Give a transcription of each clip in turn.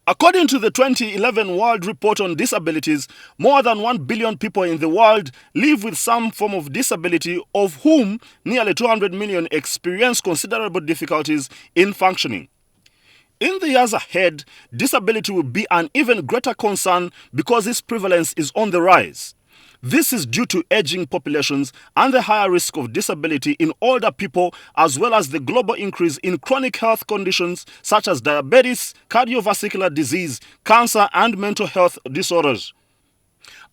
According to the 2011 World Report on Disabilities, more than 1 billion people in the world live with some form of disability, of whom nearly 200 million experience considerable difficulties in functioning. In the years ahead, disability will be an even greater concern because its prevalence is on the rise. This is due to aging populations and the higher risk of disability in older people, as well as the global increase in chronic health conditions such as diabetes, cardiovascular disease, cancer, and mental health disorders.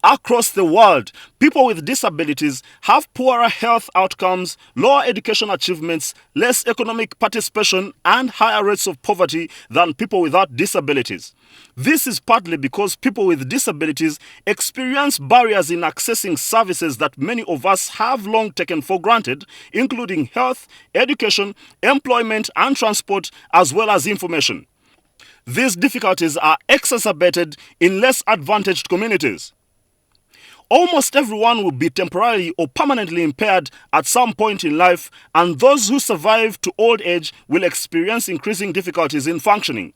Across the world, people with disabilities have poorer health outcomes, lower education achievements, less economic participation, and higher rates of poverty than people without disabilities. This is partly because people with disabilities experience barriers in accessing services that many of us have long taken for granted, including health, education, employment, and transport, as well as information. These difficulties are exacerbated in less advantaged communities. Almost everyone will be temporarily or permanently impaired at some point in life, and those who survive to old age will experience increasing difficulties in functioning.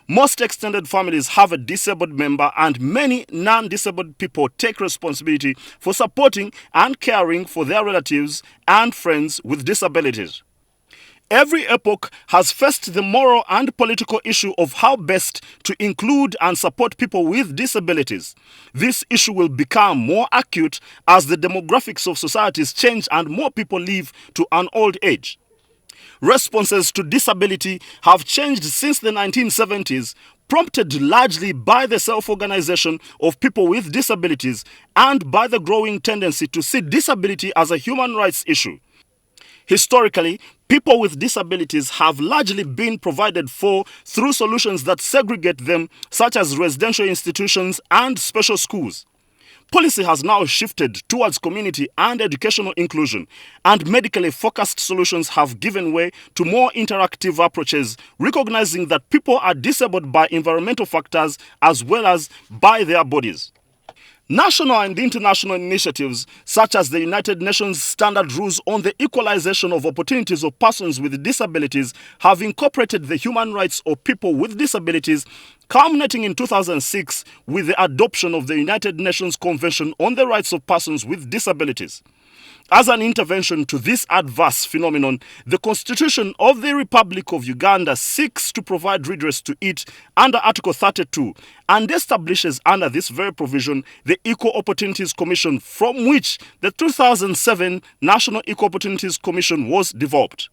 Most extended families have a disabled member, and many non-disabled people take responsibility for supporting and caring for their relatives and friends with disabilities. Every epoch has faced the moral and political issue of how best to include and support people with disabilities. This issue will become more acute as the demographics of societies change and more people live to an old age. Responses to disability have changed since the 1970s, prompted largely by the self-organization of people with disabilities and by the growing tendency to see disability as a human rights issue. Historically, people with disabilities have largely been provided for through solutions that segregate them, such as residential institutions and special schools. Policy has now shifted towards community and educational inclusion, and medically focused solutions have given way to more interactive approaches, recognizing that people are disabled by environmental factors as well as by their bodies. National and international initiatives, such as the United Nations Standard Rules on the Equalization of Opportunities of Persons with Disabilities, have incorporated the human rights of people with disabilities, culminating in 2006 with the adoption of the United Nations Convention on the Rights of Persons with Disabilities. As an intervention to this adverse phenomenon, the Constitution of the Republic of Uganda seeks to provide redress to it under Article 32 and establishes under this very provision the Equal Opportunities Commission, from which the 2007 National Equal Opportunities Commission was developed.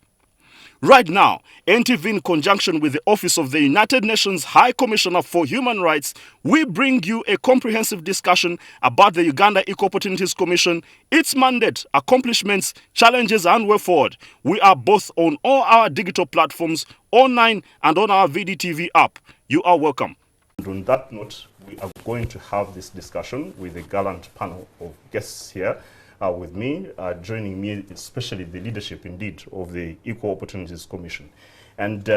Right now, NTV, in conjunction with the Office of the United Nations High Commissioner for Human Rights, we bring you a comprehensive discussion about the Uganda Equal Opportunities Commission, its mandate, accomplishments, challenges, and way forward. We are both on all our digital platforms, online and on our VDTV app. You are welcome. And on that note, we are going to have this discussion with a gallant panel of guests here. With me, joining me, especially the leadership, indeed, of the Equal Opportunities Commission. And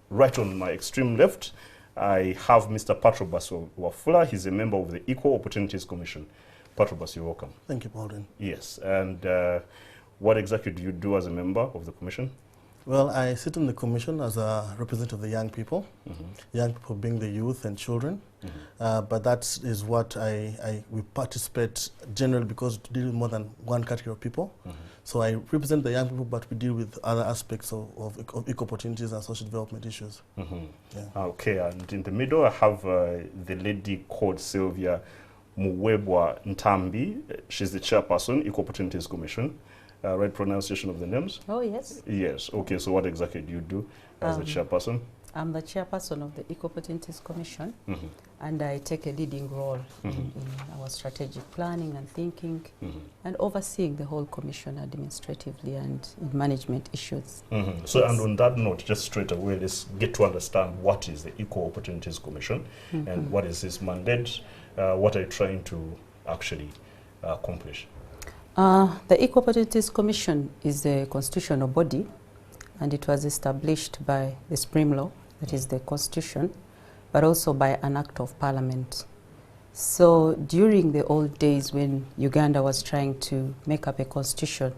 right on my extreme left, I have Mr. Patrobas Wafula. He's a member of the Equal Opportunities Commission. Patrobas, you're welcome. Thank you, Paulden. Yes, and what exactly do you do as a member of the Commission? Well, I sit in the Commission as a representative of the young people, young people being the youth and children. But that is what we participate generally because we deal with more than one category of people. So I represent the young people, but we deal with other aspects of equal opportunities and social development issues. Yeah. Okay, and in the middle I have the lady called Sylvia Muwebwa Ntambi. She's the chairperson, Equal Opportunities Commission. Right pronunciation of the names? Oh, yes. Yes. Okay, so what exactly do you do as the chairperson? I'm the chairperson of the Equal Opportunities Commission, and I take a leading role in our strategic planning and thinking and overseeing the whole commission administratively and in management issues. So, and on that note, just straight away, let's get to understand what is the Equal Opportunities Commission and what is its mandate, what are you trying to actually accomplish? The Equal Opportunities Commission is a constitutional body, and it was established by the Supreme Law, that is the Constitution, but also by an Act of Parliament. So during the old days when Uganda was trying to make up a constitution,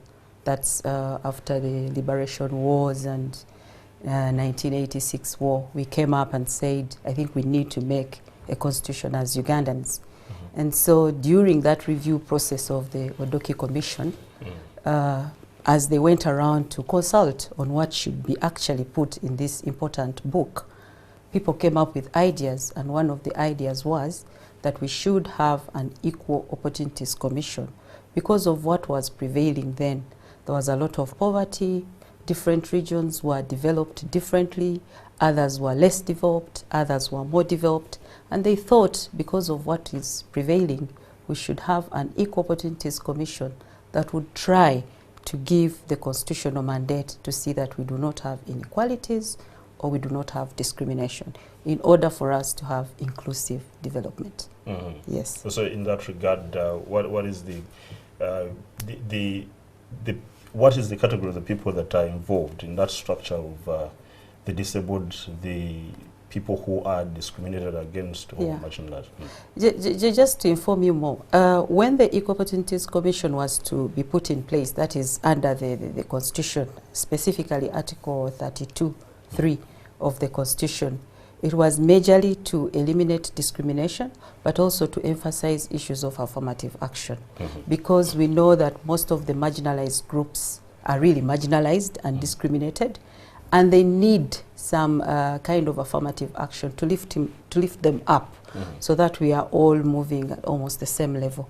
that's after the liberation wars and 1986 war, we came up and said, I think we need to make a constitution as Ugandans. And so during that review process of the Odoki Commission, as they went around to consult on what should be actually put in this important book, people came up with ideas, and one of the ideas was that we should have an Equal Opportunities Commission. Because of what was prevailing then, there was a lot of poverty, different regions were developed differently, others were less developed, others were more developed, and they thought because of what is prevailing, we should have an Equal Opportunities Commission that would try to give the constitutional mandate to see that we do not have inequalities or we do not have discrimination in order for us to have inclusive development. Yes. So in that regard, what is what is the category of the people that are involved in that structure of the disabled, the people who are discriminated against or marginalized? Just to inform you more, when the Equal Opportunities Commission was to be put in place, that is under the Constitution, specifically Article 32(3) of the Constitution, it was majorly to eliminate discrimination, but also to emphasize issues of affirmative action. Because we know that most of the marginalized groups are really marginalized and discriminated, and they need some kind of affirmative action to lift them up, so that we are all moving at almost the same level.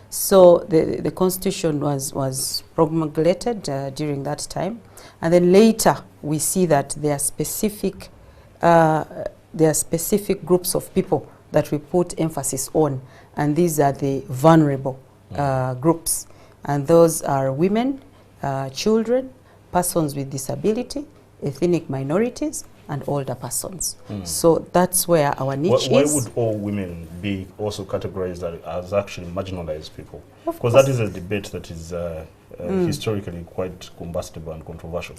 So the Constitution was promulgated during that time, and then later we see that there are specific groups of people that we put emphasis on, and these are the vulnerable groups, and those are women, children, persons with disability, ethnic minorities, and older persons. So that's where our niche is. Why would all women be also categorized as actually marginalized people? Because that is a debate that is historically quite combustible and controversial.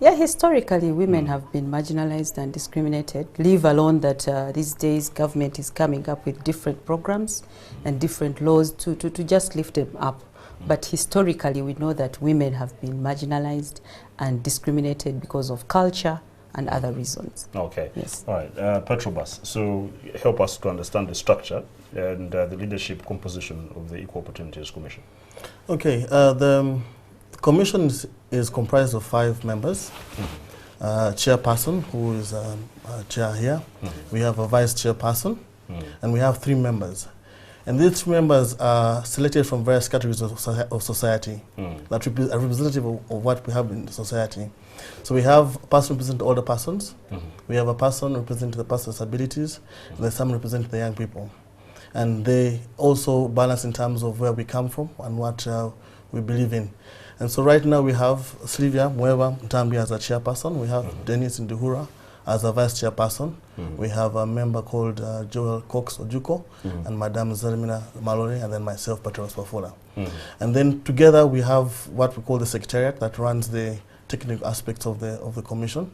Yeah, historically women have been marginalized and discriminated, leave alone that these days government is coming up with different programs and different laws to just lift them up. But historically we know that women have been marginalized and discriminated because of culture and other reasons. Okay. Yes. All right. Petrobras, so help us to understand the structure and the leadership composition of the Equal Opportunities Commission. Okay. The Commission is comprised of 5 members. Chairperson, who is chair here. We have a vice chairperson, and we have 3 members. And these 3 members are selected from various categories of society that are representative of what we have in society. So we have a person representing older persons, we have a person representing the person with disabilities, and there's some representing the young people. And they also balance in terms of where we come from and what we believe in. And so right now we have Sylvia Mweva Ntambi as a chairperson, we have Dennis Nduhura as a vice chairperson, we have a member called Joel Cox Ojuko, and Madame Zermina Malore, and then myself, Patros Pafola. And then together we have what we call the secretariat that runs the technical aspects of the commission.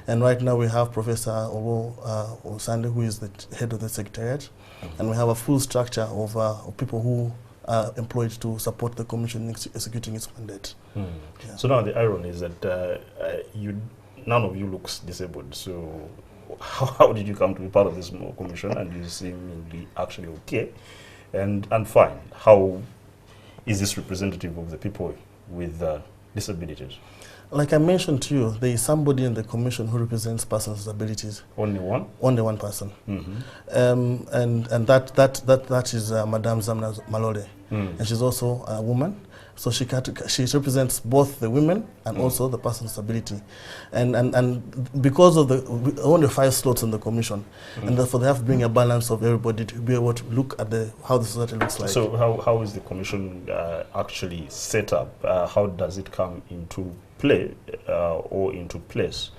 And right now we have Professor Owo Osande, who is the head of the secretariat, and we have a full structure of people who are employed to support the commission in executing its mandate. Yeah. So now the irony is that none of you looks disabled. So how did you come to be part of this commission? And you seem actually okay and fine. How is this representative of the people with disabilities? Like I mentioned to you, there is somebody in the commission who represents persons with disabilities. Only one? Only one person. And that is Madame Zamna Malore. And she's also a woman. So she represents both the women and also the person with disability. And because of only 5 slots in the commission, and therefore they have to bring a balance of everybody to be able to look at how the society looks like. So how is the commission actually set up? How does it come into play or into place?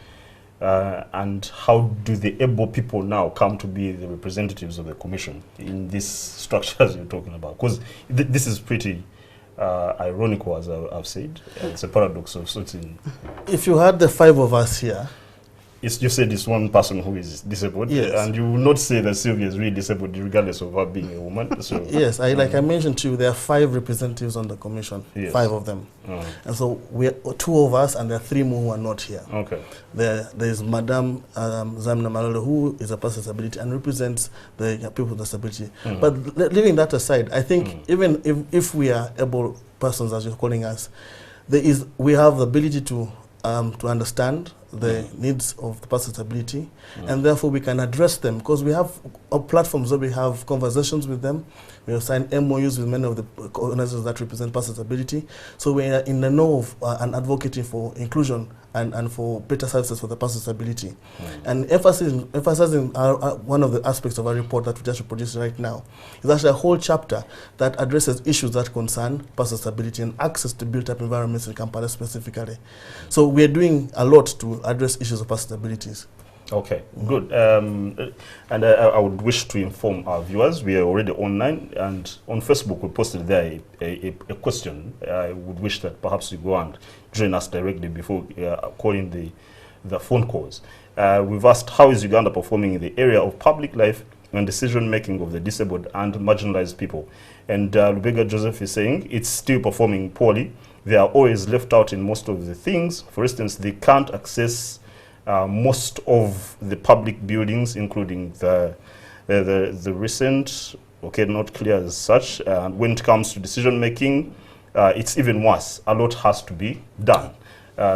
And how do the able people now come to be the representatives of the commission in these structures you're talking about? Because this is pretty ironical, as I've said. It's a paradox of sorts. If you had the 5 of us here, you said it's one person who is disabled, Yes. and you will not say that Sylvia is really disabled regardless of her being a woman. So Yes, like I mentioned to you, there are 5 representatives on the commission, Yes. 5 of them. And so we are 2 of us, and there are 3 more who are not here. Okay. There is Madam Zamna Malolo, who is a person with disability and represents the people with disability. But leaving that aside, I think even if we are able persons, as you're calling us, we have the ability to understand the needs of the person with disability, and therefore we can address them, because we have platforms where we have conversations with them. We have signed MOUs with many of the organizations that represent persons with disability. So we are in the know of and advocating for inclusion and for better services for the persons with disability. And emphasizing one of the aspects of our report that we just produced right now is actually a whole chapter that addresses issues that concern persons with disability and access to built-up environments in Kampala specifically. So we are doing a lot to address issues of persons with disabilities. Okay, good. And I would wish to inform our viewers, we are already online, and on Facebook we posted there a question. I would wish that perhaps you go and join us directly before calling the phone calls. We've asked, how is Uganda performing in the area of public life and decision-making of the disabled and marginalized people? And Lubega Joseph is saying it's still performing poorly. They are always left out in most of the things. For instance, they can't access most of the public buildings, including the recent, okay, not clear as such. When it comes to decision making, it's even worse. A lot has to be done.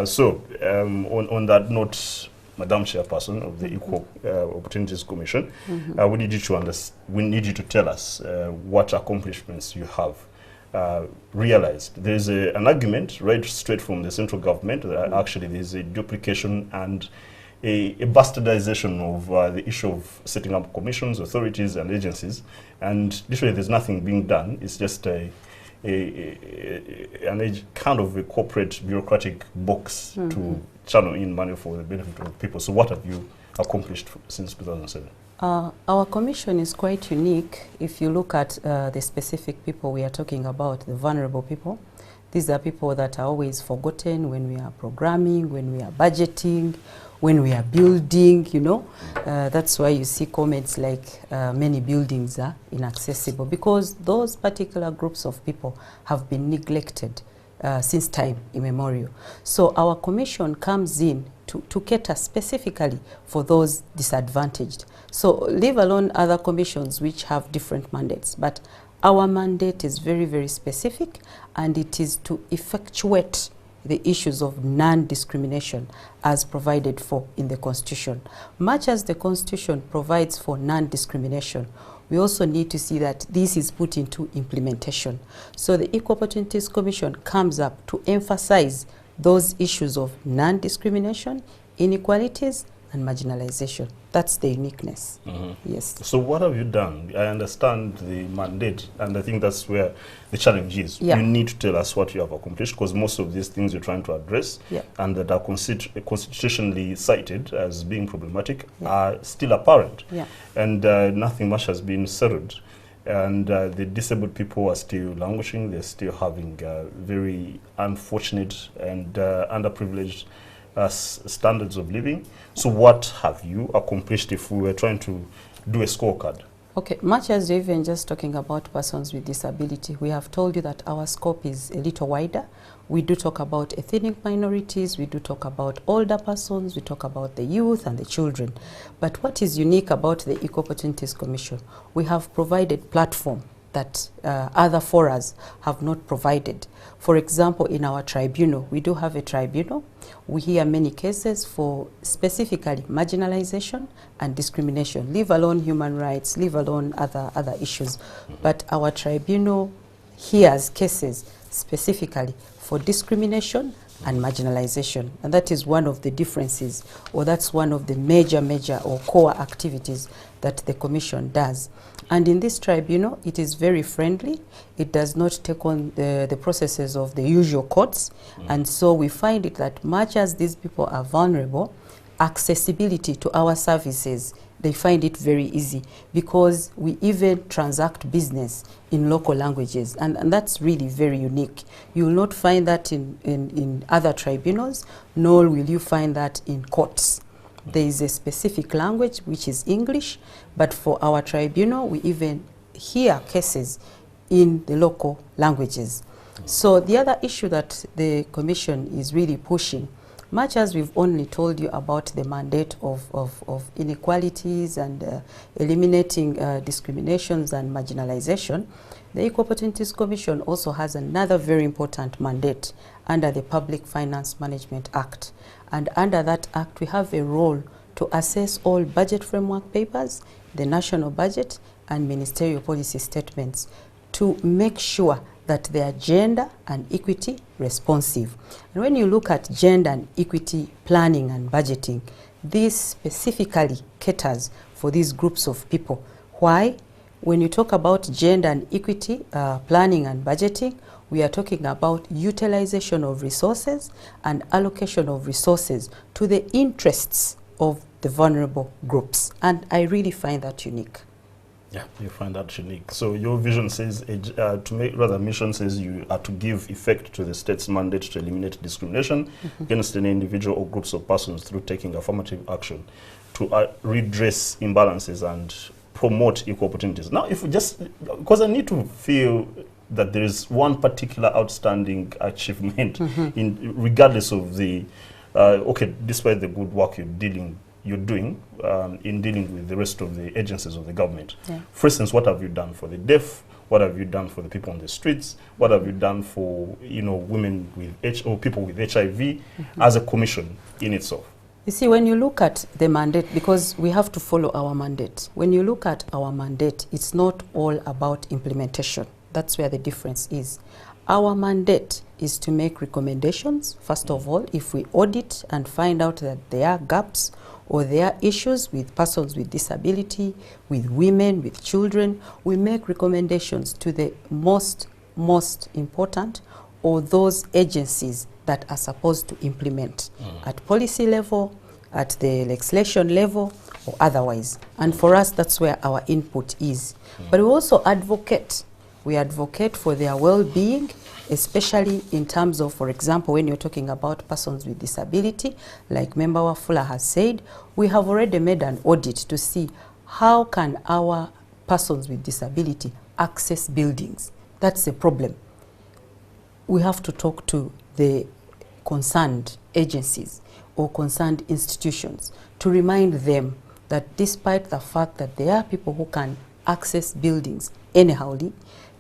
So on that note, Madam Chairperson of the Equal Opportunities Commission, we need you to tell us what accomplishments you have realized. There's an argument right straight from the central government that actually there's a duplication and a bastardization of the issue of setting up commissions, authorities and agencies, and literally there's nothing being done. It's just kind of a corporate bureaucratic box to channel in money for the benefit of people. So what have you accomplished since 2007? Our commission is quite unique. If you look at the specific people we are talking about, the vulnerable people, these are people that are always forgotten when we are programming, when we are budgeting, when we are building, you know. That's why you see comments like many buildings are inaccessible, because those particular groups of people have been neglected since time immemorial. So our commission comes in to cater specifically for those disadvantaged. So leave alone other commissions which have different mandates, but our mandate is very, very specific, and it is to effectuate the issues of non-discrimination as provided for in the Constitution. Much as the Constitution provides for non-discrimination, we also need to see that this is put into implementation. So the Equal Opportunities Commission comes up to emphasize those issues of non-discrimination, inequalities, and marginalization. That's the uniqueness. Yes. So what have you done? I understand the mandate, and I think that's where the challenge is. Yeah. You need to tell us what you have accomplished, because most of these things you're trying to address and that are constitutionally cited as being problematic are still apparent. And nothing much has been settled. And the disabled people are still languishing. They're still having very unfortunate and underprivileged standards of living. So what have you accomplished if we were trying to do a scorecard? Okay, much as you're even just talking about persons with disability, we have told you that our scope is a little wider. We do talk about ethnic minorities, we do talk about older persons, we talk about the youth and the children. But what is unique about the Equal Opportunities Commission, we have provided platform that other forums have not provided. For example, in our tribunal, we do have a tribunal. We hear many cases for specifically marginalization and discrimination, leave alone human rights, leave alone other issues. But our tribunal hears cases specifically for discrimination and marginalization. And that is one of the differences, or that's one of the major or core activities that the Commission does. And in this tribunal, it is very friendly. It does not take on the processes of the usual courts. And so we find it that much as these people are vulnerable, accessibility to our services, they find it very easy, because we even transact business in local languages, and that's really very unique. You will not find that in other tribunals, nor will you find that in courts. There is a specific language, which is English, but for our tribunal, we even hear cases in the local languages. So the other issue that the Commission is really pushing, much as we've only told you about the mandate of inequalities and eliminating discriminations and marginalization, the Equal Opportunities Commission also has another very important mandate under the Public Finance Management Act. And under that act, we have a role to assess all budget framework papers, the national budget, and ministerial policy statements to make sure that they are gender and equity responsive. And when you look at gender and equity planning and budgeting, this specifically caters for these groups of people. Why? When you talk about gender and equity planning and budgeting, we are talking about utilization of resources and allocation of resources to the interests of the vulnerable groups. And I really find that unique. Yeah, you find that unique. So your vision says, mission says you are to give effect to the state's mandate to eliminate discrimination against any individual or groups of persons through taking affirmative action to redress imbalances and promote equal opportunities. Now, if we just, because I need to feel that there is one particular outstanding achievement, regardless of the, despite the good work you're doing in dealing with the rest of the agencies of the government. Yeah. For instance, what have you done for the deaf? What have you done for the people on the streets? What have you done for women with people with HIV as a commission in itself? You see, when you look at the mandate, because we have to follow our mandate, when you look at our mandate, it's not all about implementation. That's where the difference is. Our mandate is to make recommendations. First of all, if we audit and find out that there are gaps or there are issues with persons with disability, with women, with children, we make recommendations to the most important or those agencies that are supposed to implement at policy level, at the legislation level, or otherwise. And for us, that's where our input is. But we also advocate. We advocate for their well-being, especially in terms of, for example, when you're talking about persons with disability, like Member Wafula has said, we have already made an audit to see how can our persons with disability access buildings. That's the problem. We have to talk to the concerned agencies or concerned institutions to remind them that despite the fact that there are people who can access buildings anyhowly,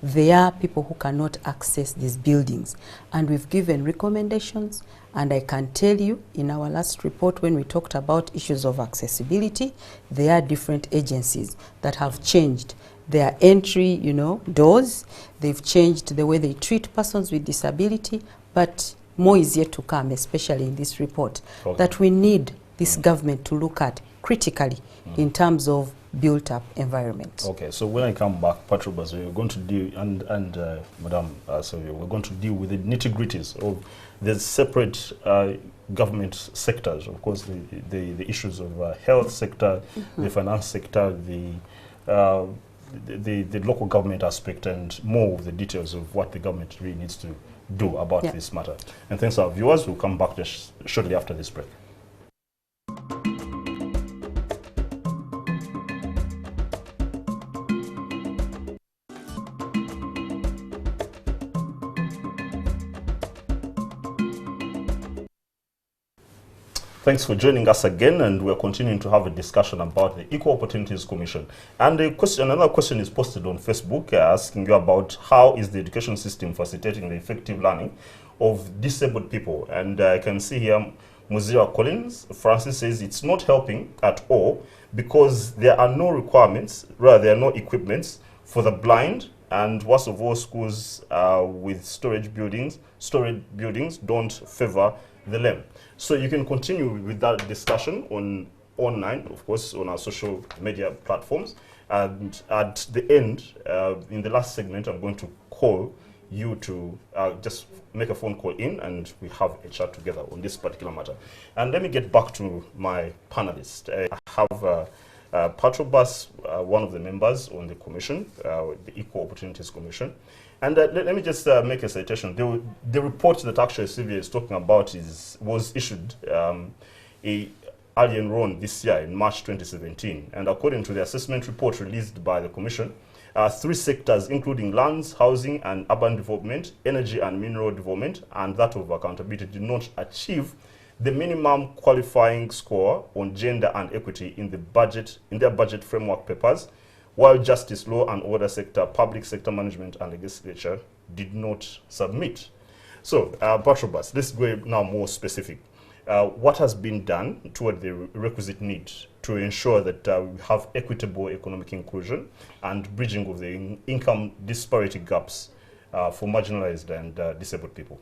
there are people who cannot access these buildings. And we've given recommendations, and I can tell you in our last report when we talked about issues of accessibility, there are different agencies that have changed their entry, doors. They've changed the way they treat persons with disability, but more is yet to come, especially in this report, that we need this government to look at critically in terms of built-up environment. Okay, so when I come back, Patrobas, we're going to deal, Madam Sylvia, we're going to deal with the nitty-gritties of the separate government sectors. Of course, the issues of health sector, the finance sector, the local government aspect, and more of the details of what the government really needs to do about this matter. And thanks to our viewers. We'll come back just shortly after this break. Thanks for joining us again, and we're continuing to have a discussion about the Equal Opportunities Commission. And another question is posted on Facebook asking you about how is the education system facilitating the effective learning of disabled people. And I can see here Muzira Collins, Francis says it's not helping at all because there are no requirements, rather there are no equipments for the blind, and worst of all, schools with storage buildings don't favor the lame. So you can continue with that discussion online, of course, on our social media platforms. And at the end, in the last segment, I'm going to call you to just make a phone call in, and we have a chat together on this particular matter. And let me get back to my panelists. I have Patrobas, one of the members on the commission, the Equal Opportunities Commission. And let me just make a citation. The report that actually Sylvia is talking about was issued earlier on this year in March 2017. And according to the assessment report released by the Commission, 3 sectors, including lands, housing and urban development, energy and mineral development, and that of accountability, did not achieve the minimum qualifying score on gender and equity in their budget framework papers, while justice, law and order sector, public sector management and legislature did not submit. So, Patrobas, let's go now more specific. What has been done toward the requisite need to ensure that we have equitable economic inclusion and bridging of the income disparity gaps for marginalized and disabled people?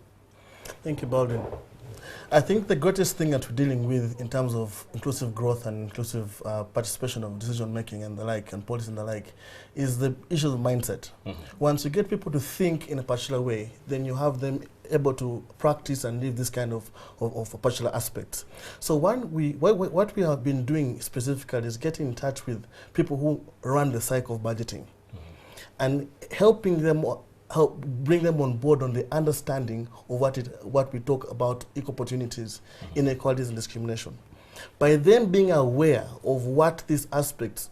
Thank you, Baldwin. I think the greatest thing that we're dealing with in terms of inclusive growth and inclusive participation of decision making and the like, and policy and the like, is the issue of mindset. Once you get people to think in a particular way, then you have them able to practice and live this kind of particular aspects. So what we have been doing specifically is getting in touch with people who run the cycle of budgeting and helping them bring them on board on the understanding of what we talk about equal opportunities, inequalities and discrimination. By them being aware of what these aspects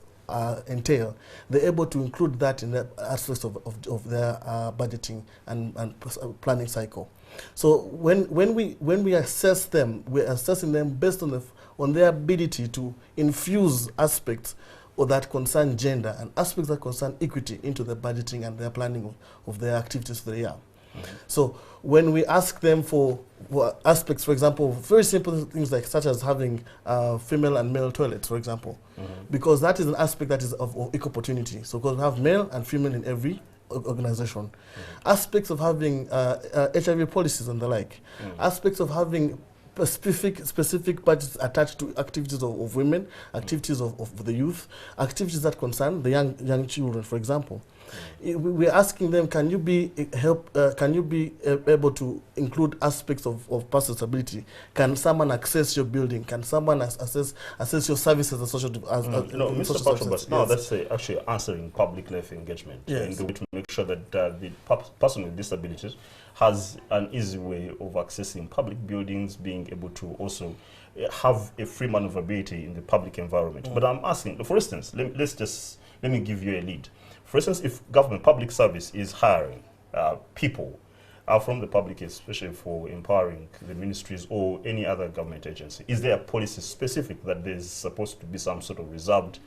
entail, they're able to include that in the aspects of their budgeting and planning cycle. So when we assess them, we're assessing them based on their ability to infuse aspects or that concern gender and aspects that concern equity into the budgeting and their planning of their activities for the year. So when we ask them for aspects, for example, very simple things like such as having female and male toilets, for example, because that is an aspect that is of equal opportunity. So because we have male and female in every organization. Aspects of having HIV policies and the like. Aspects of having specific budgets attached to activities of women, activities of the youth, activities that concern the young children, for example. We're asking them, can you be able to include aspects of personal disability? Can someone access your building? Can someone access your services as social? No, Mr. Patrobas, now that's actually answering public life engagement, yes, in the way to make sure that the person with disabilities has an easy way of accessing public buildings, being able to also have a free maneuverability in the public environment. But I'm asking, for instance, let me give you a lead. For instance, if government public service is hiring people from the public, especially for empowering the ministries or any other government agency, is there a policy specific that there's supposed to be some sort of reserved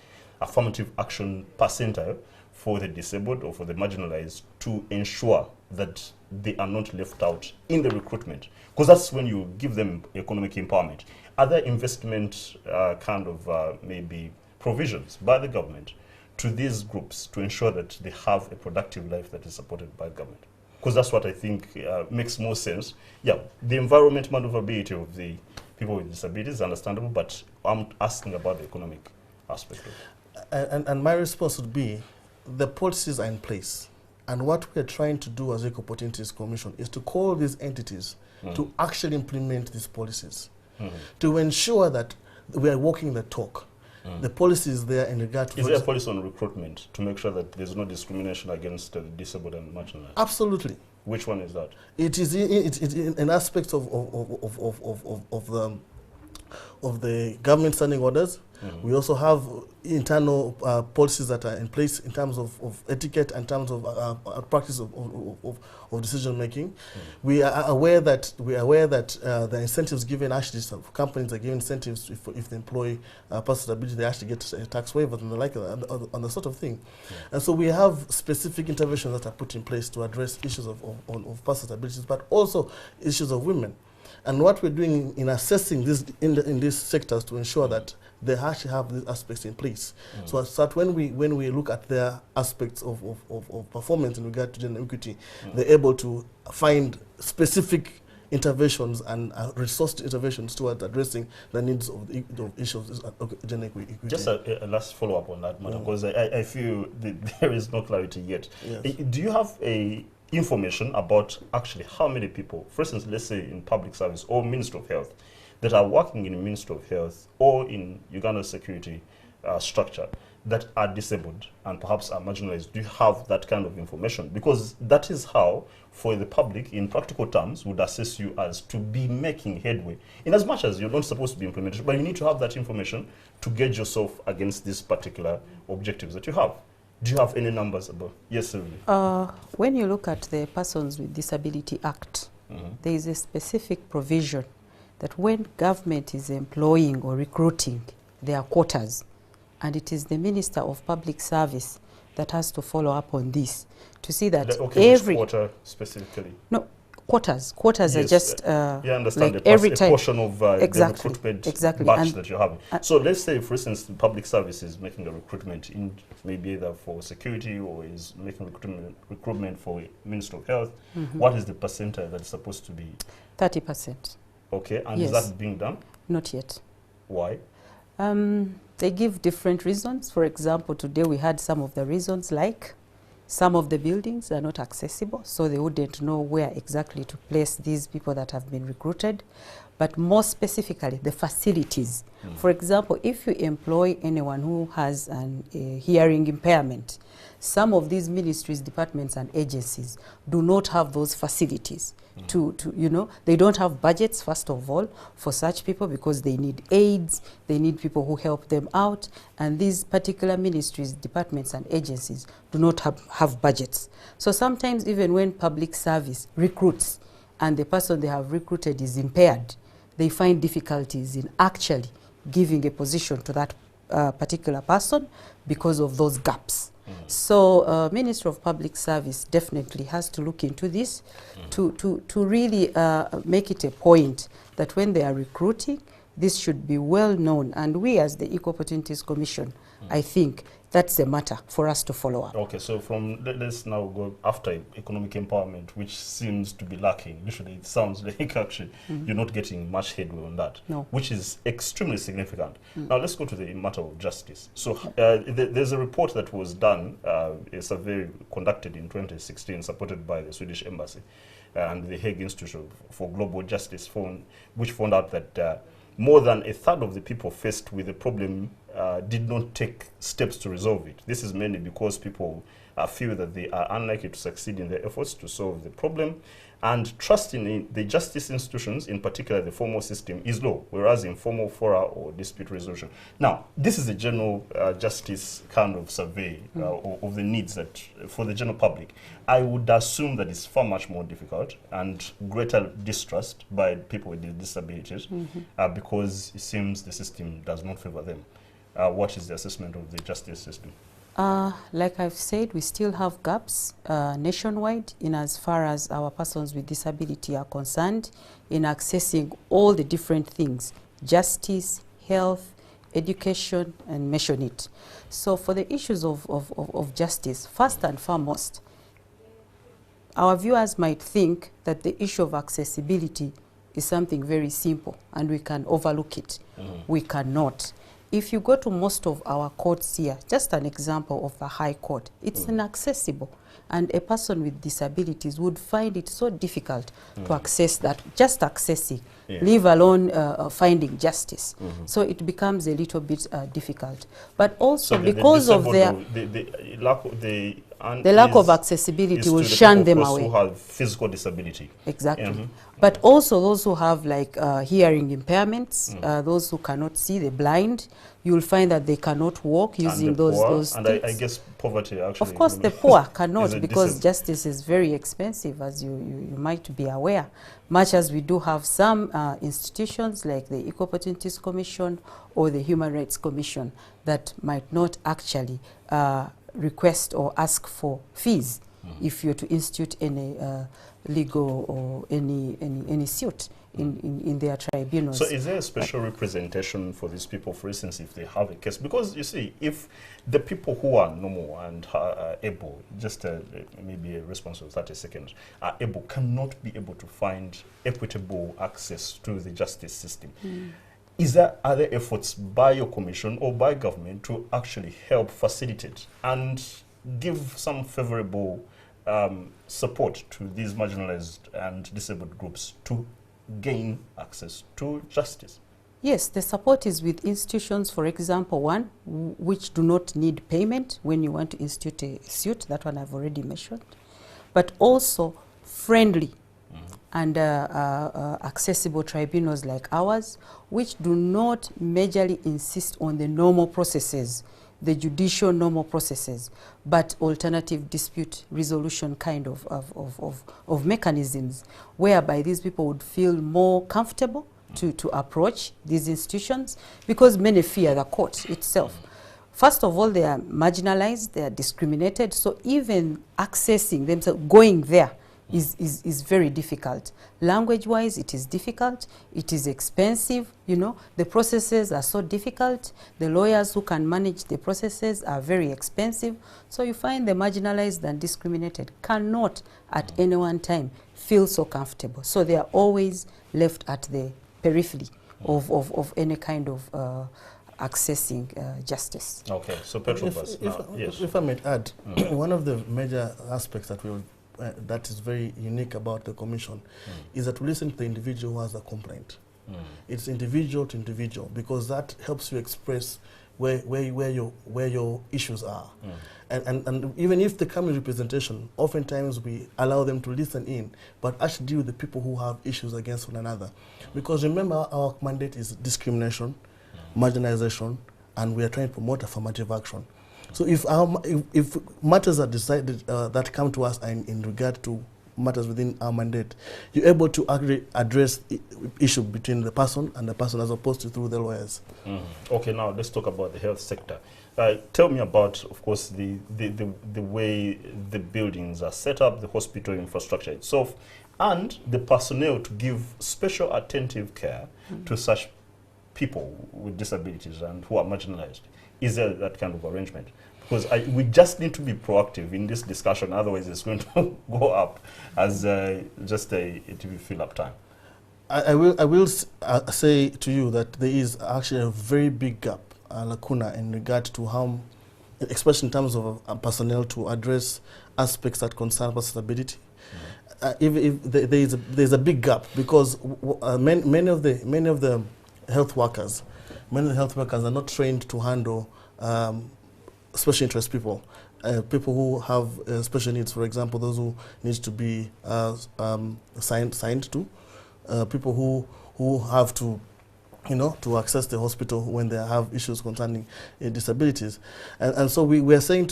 affirmative action percentile for the disabled or for the marginalized to ensure that they are not left out in the recruitment? Because that's when you give them economic empowerment. Are there investment maybe provisions by the government to these groups to ensure that they have a productive life that is supported by government? Because that's what I think makes more sense. Yeah, the environment maneuverability of the people with disabilities is understandable, but I'm asking about the economic aspect of it. And my response would be, the policies are in place. And what we're trying to do as Equal Opportunities Commission is to call these entities to actually implement these policies, to ensure that we are walking the talk. The policy is there in regard to... Is there a policy on recruitment to make sure that there's no discrimination against the disabled and marginalized? Absolutely. Which one is that? It is in aspects of the government standing orders. We also have internal policies that are in place in terms of etiquette and in terms of practice of decision making. We are aware that the incentives given, actually companies are given incentives if they employ personal disability, they actually get tax waivers and the like on the sort of thing. And so we have specific interventions that are put in place to address issues of personal disabilities, but also issues of women. And what we're doing in assessing this in these sectors to ensure that they actually have these aspects in place. So that when we look at their aspects of performance in regard to gender equity, they're able to find specific interventions and resourced interventions towards addressing the needs of the issues of gender equity. Just a last follow-up on that matter, because I feel that there is no clarity yet. Yes. Do you have information about actually how many people, for instance, let's say in public service or Ministry of Health, that are working in the Ministry of Health or in Uganda's security structure, that are disabled and perhaps are marginalized, do you have that kind of information? Because that is how, for the public, in practical terms, would assess you as to be making headway. In as much as you're not supposed to be implemented, but you need to have that information to gauge yourself against these particular objectives that you have. Do you have any numbers about? Yes, Sylvie. When you look at the Persons with Disability Act, there is a specific provision that when government is employing or recruiting their quotas, and it is the Minister of Public Service that has to follow up on this to see that Which quota specifically? No, quotas. Quotas yes, are just understand like every time. portion of exactly. the recruitment exactly. batch that you're having. So let's say, for instance, the public service is making a recruitment in maybe either for security or is making recruitment for Minister of Health. What is the percentage that is supposed to be? 30%. Okay, and yes. is that being done? Not yet. Why? They give different reasons. For example, today we had some of the reasons like some of the buildings are not accessible, so they wouldn't know where exactly to place these people that have been recruited. But more specifically, the facilities. For example, if you employ anyone who has a hearing impairment, some of these ministries, departments, and agencies do not have those facilities. They don't have budgets, first of all, for such people because they need aids, they need people who help them out, and these particular ministries, departments, and agencies do not have budgets. So sometimes even when public service recruits and the person they have recruited is impaired, they find difficulties in actually giving a position to that particular person because of those gaps. So Ministry of Public Service definitely has to look into this to really make it a point that when they are recruiting, this should be well known. And we as the Equal Opportunities Commission, I think that's a matter for us to follow up. Okay, so let's now go after economic empowerment, which seems to be lacking. Usually it sounds like actually you're not getting much headway on that, which is extremely significant. Now let's go to the matter of justice. So there's a report that was done, a survey conducted in 2016, supported by the Swedish Embassy and the Hague Institute for Global Justice, which found out that more than a third of the people faced with the problem did not take steps to resolve it. This is mainly because people feel that they are unlikely to succeed in their efforts to solve the problem, and trust in the justice institutions, in particular the formal system, is low, whereas informal fora or dispute resolution. Now, this is a general justice kind of survey of the needs that for the general public. I would assume that it's far much more difficult and greater distrust by people with disabilities because it seems the system does not favor them. What is the assessment of the justice system? Like I've said, we still have gaps nationwide in as far as our persons with disability are concerned in accessing all the different things, justice, health, education, and mention it. So for the issues of justice, first and foremost, our viewers might think that the issue of accessibility is something very simple and we can overlook it. We cannot. If you go to most of our courts here, just an example of the High Court, it's inaccessible. And a person with disabilities would find it so difficult to access that, just accessing, leave alone finding justice. So it becomes a little bit difficult. But also because of the lack of accessibility will shun them away. Who have physical disability. Exactly. But also those who have like hearing impairments, those who cannot see, the blind, you'll find that they cannot walk using those and I guess poverty actually. Of course the poor cannot because justice is very expensive, as you might be aware. Much as we do have some institutions like the Equal Opportunities Commission or the Human Rights Commission that might not actually request or ask for fees if you're to institute any legal or any suit in their tribunals. So is there a special representation for these people, for instance, if they have a case? Because you see, if the people who are normal and are able, just maybe a response of 30 seconds, are able, cannot be able to find equitable access to the justice system. Are there efforts by your commission or by government to actually help facilitate and give some favorable support to these marginalized and disabled groups to gain access to justice? Yes, the support is with institutions, for example, one, which do not need payment when you want to institute a suit, that one I've already mentioned, but also friendly and accessible tribunals like ours, which do not majorly insist on the normal processes, the judicial normal processes, but alternative dispute resolution kind of mechanisms, whereby these people would feel more comfortable to approach these institutions, because many fear the court itself. First of all, they are marginalized, they are discriminated, so even accessing themselves, going there, is very difficult. Language-wise, it is difficult, it is expensive, you know, the processes are so difficult, the lawyers who can manage the processes are very expensive, so you find the marginalized and discriminated cannot at any one time feel so comfortable. So they are always left at the periphery of any kind of accessing justice. Okay, so Petrobras, yes. If I may add, one of the major aspects that that is very unique about the commission is that we listen to the individual who has a complaint. It's individual to individual, because that helps you express where your issues are. And even if they come in representation, oftentimes we allow them to listen in, but actually deal with the people who have issues against one another. Because remember, our mandate is discrimination, marginalization, and we are trying to promote affirmative action. So if matters are decided that come to us in regard to matters within our mandate, you're able to actually address issue between the person and the person, as opposed to through the lawyers. Okay, now let's talk about the health sector. Tell me about, of course, the way the buildings are set up, the hospital infrastructure itself, and the personnel to give special attentive care to such people with disabilities and who are marginalized. Is there that kind of arrangement? Because we just need to be proactive in this discussion, otherwise it's going to go up as just a TV fill-up time. I will say to you that there is actually a very big gap, lacuna, in regard to how, especially in terms of personnel, to address aspects that concern disability. If there's a big gap, because many of the health workers are not trained to handle special interest people, people who have special needs. For example, those who need to be signed to, people who have to, to access the hospital when they have issues concerning disabilities. And so we are saying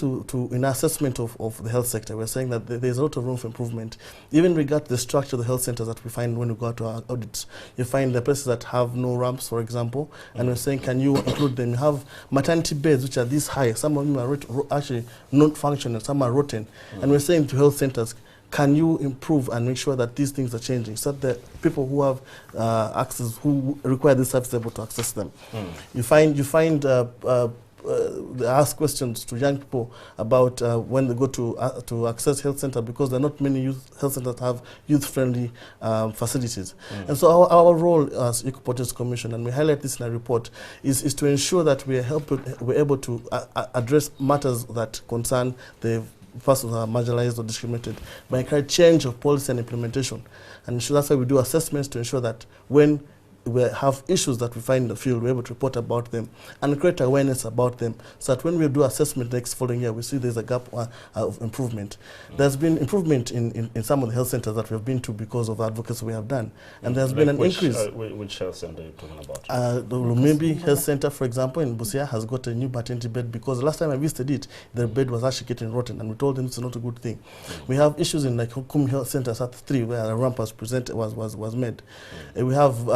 in our assessment of the health sector, we're saying that there's a lot of room for improvement. Even in regard to the structure of the health centers that we find when we go to our audits, you find the places that have no ramps, for example, and we're saying, can you include them? You have maternity beds which are this high, some of them are actually not functional, some are rotten, and we're saying to health centers, can you improve and make sure that these things are changing, so that the people who have access, who require this service, are able to access them? You find they ask questions to young people about when they go to access health center, because there are not many health centers that have youth-friendly facilities. And so our role as Equal Opportunities Commission, and we highlight this in our report, is to ensure that we're able to address matters that concern the persons who are marginalized or discriminated, by encouraging change of policy and implementation. And so that's why we do assessments, to ensure that when we have issues that we find in the field, we're able to report about them and create awareness about them, so that when we do assessment next following year, we see there's a gap of improvement. There's been improvement in some of the health centers that we have been to because of the advocacy we have done. And there's been an increase. Which health center are you talking about? The Lumimbi Health Center, for example, in Busia, has got a new maternity bed, because the last time I visited it, the bed was actually getting rotten, and we told them it's not a good thing. We have issues in like Hukum Health Center, South 3, where a ramp was made. We have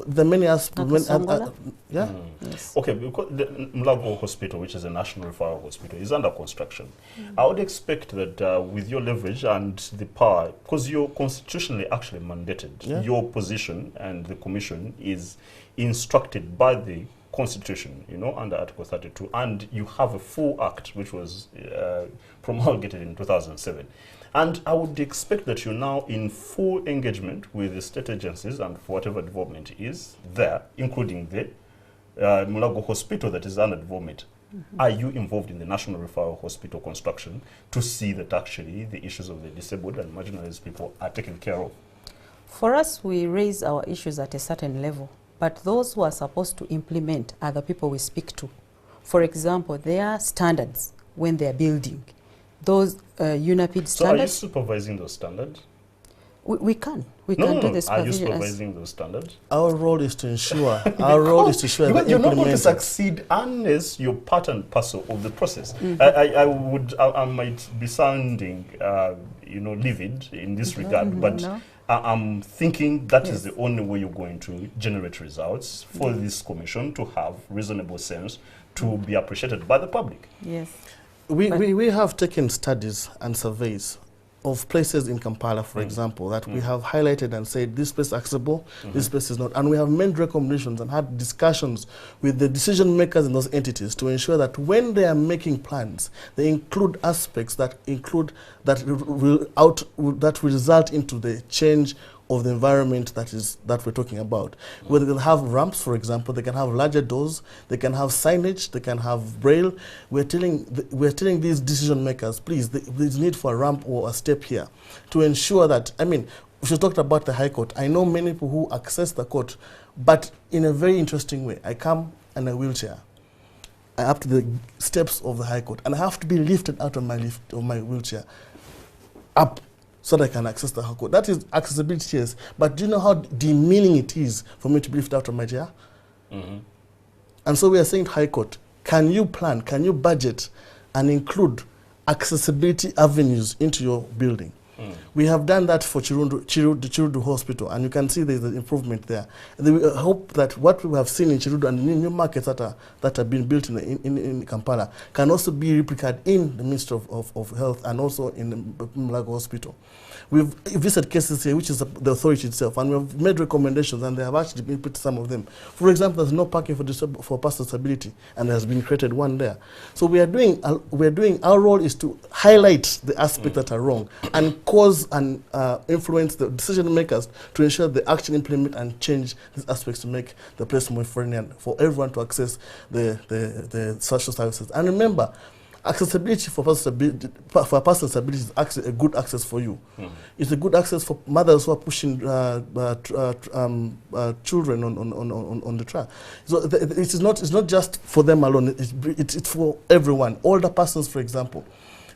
the many aspects. Yes. Okay, because the Mulago Hospital, which is a national referral hospital, is under construction. I would expect that with your leverage and the power, because you're constitutionally actually mandated, your position and the commission is instructed by the Constitution, under Article 32, and you have a full act which was promulgated in 2007. And I would expect that you're now in full engagement with the state agencies and for whatever development is there, including the Mulago Hospital that is under development. Are you involved in the National Referral Hospital construction to see that actually the issues of the disabled and marginalized people are taken care of? For us, we raise our issues at a certain level but those who are supposed to implement are the people we speak to. For example, there are standards when they are building. Those UNAPID standards... So are you supervising those standards? We can do the supervision. Are you supervising those standards? Our role is to ensure. Our role is to ensure that you're not going to succeed unless you're part and parcel of the process. I might be sounding, livid in this regard, but I'm thinking that is the only way you're going to generate results for this commission to have reasonable sense to be appreciated by the public. Yes. We have taken studies and surveys of places in Kampala, for example, that we have highlighted and said this place is accessible, this place is not. And we have made recommendations and had discussions with the decision makers in those entities to ensure that when they are making plans, they include aspects that that will result into the change of the environment that we're talking about. Whether they have ramps, for example, they can have larger doors, they can have signage, they can have braille. We're telling these decision makers, please, there's need for a ramp or a step here to ensure that, we should talk about the High Court. I know many people who access the court, but in a very interesting way. I come in a wheelchair. I up to the steps of the High Court, and I have to be lifted out of my wheelchair up so that I can access the High Court. That is accessibility, yes. But do you know how demeaning it is for me to be lifted out of my chair? And so we are saying to High Court, can you plan, can you budget and include accessibility avenues into your building? We have done that for Chirundu Hospital, and you can see there's an improvement there. And we hope that what we have seen in Chirundu and the new markets that are being built in Kampala can also be replicated in the Ministry of Health and also in the Mulago Hospital. We've visited cases here, which is the authority itself, and we've made recommendations, and they have actually been put some of them. For example, there's no parking for persons with disability, and there has been created one there. So we are doing. Our role is to highlight the aspects that are wrong and cause and influence the decision makers to ensure they actually implement and change these aspects to make the place more friendly and for everyone to access the social services. And remember, accessibility for a person with disability is actually a good access for you. It's a good access for mothers who are pushing children on the track. So it's not just for them alone. It's for everyone. Older persons, for example.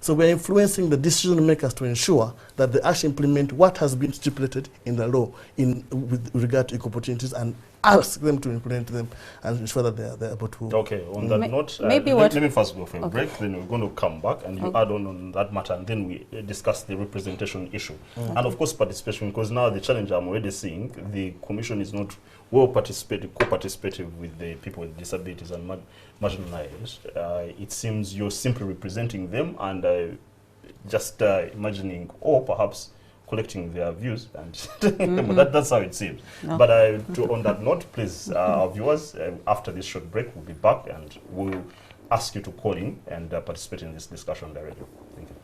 So we're influencing the decision makers to ensure that they actually implement what has been stipulated in the law with regard to equal opportunities, and ask them to implement them and ensure that they're able to. Okay, on that note, let me first go for a break, then we're going to come back and you add on that matter, and then we discuss the representation issue. And of course participation, because now the challenge I'm already seeing, the Commission is not co-participative with the people with disabilities and marginalized. It seems you're simply representing them and just imagining, or perhaps collecting their views, and that's how it seems. No. But on that note, please, our viewers, after this short break, we'll be back and we'll ask you to call in and participate in this discussion directly. Thank you.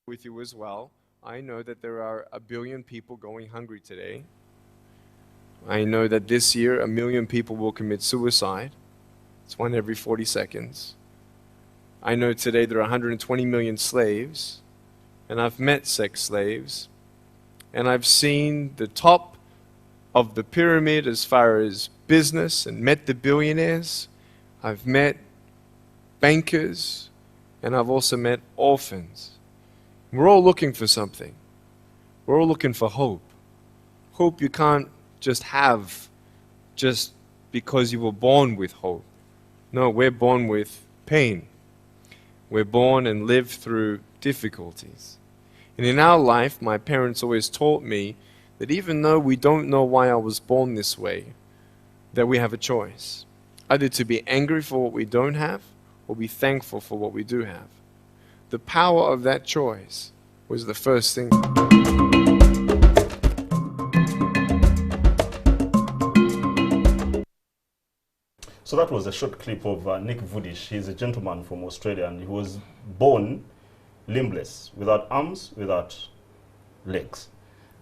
With you as well. I know that there are 1 billion people going hungry today. I know that this year 1 million people will commit suicide. It's 1 every 40 seconds. I know today there are 120 million slaves, and I've met sex slaves, and I've seen the top of the pyramid as far as business and met the billionaires. I've met bankers, and I've also met orphans. We're all looking for something. We're all looking for hope. Hope you can't just have just because you were born with hope. No, we're born with pain. We're born and live through difficulties. And in our life, my parents always taught me that even though we don't know why I was born this way, that we have a choice. Either to be angry for what we don't have, or be thankful for what we do have. The power of that choice was the first thing. So that was a short clip of Nick Vudish. He's a gentleman from Australia, and he was born limbless, without arms, without legs.